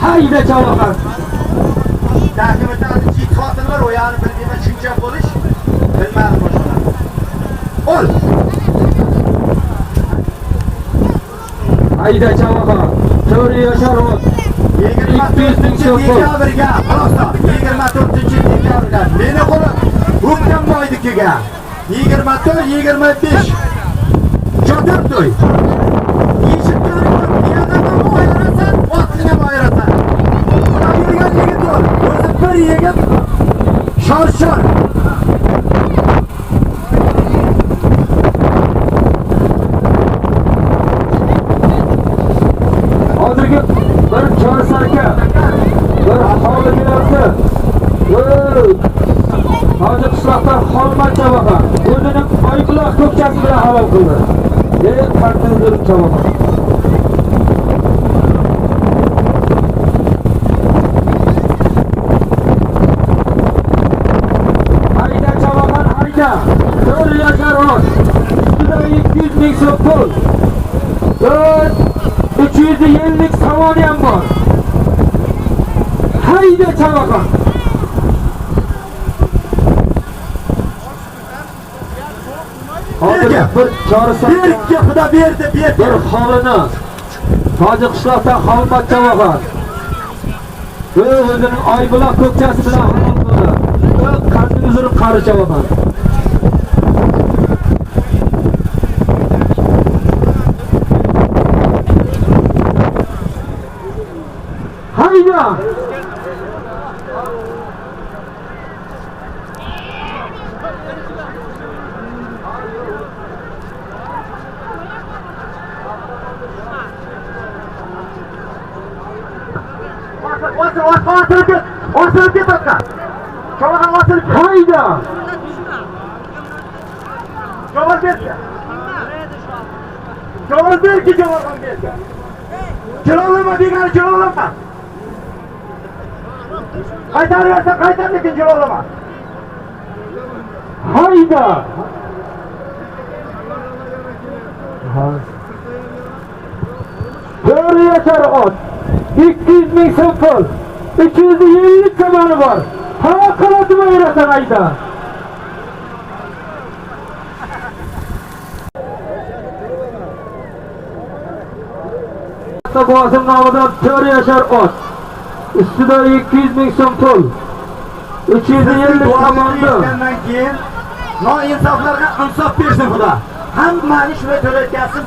Hayda çavakan. Takibete adı çiğit fatıl var o yani bildiğime şunca buluş. Bilmem boşuna. Ol. Hayda çavakan. Töre yaşar ol. 24 dekabrga, xalosa. 24 dekabrga. Meni qo'lim hukmlaydikiga. 24, 25. Cho'tir to'y. Yeshiklarni yana ayirasan, vaqtini ayirasan. Ular yurgan yigit ol. O'zi bir yigit shor-shor. Hozirgi bir chorsarka, bir aholi binasi. Hozir qishloqdan Xolmat chavaqa o'zining oyquloq ko'kchasi bilan halol qildi. Qartini durib chavaqa. Hayda chavaqan hayda. 4 yashar ot. Ustida 200 ming so'm pul. 300 yillik savoni ham bor. Hayda chavaqan. Hozir bir chorasa Berga xudo berdi. bir xolini Toji qishloqdan Xolmat chavaqa o'zining oybuloq ko'kchasi bilan halol qildi. Qanday uzrib qari chavaqa. Hayda. Osilib ketdi. Chavaqa osilib ketdi. Hayda. Javob berdi. Javob berdi, javob berdi. Jilovlama degani jilovlama. Qaytarversa qaytar lekin jilovlama. Hayda. Töre yaşar ot. 200 ming so'm pul. 350 kamani bor. Faqat ayrasan hayda. Boğazın namıdan töre yaşar ot. Ustida 200 ming so'm pul. 350 kamandı. Keyin noinsoflarga insof bersin xudo. Hammani shunday to'layotgansiz.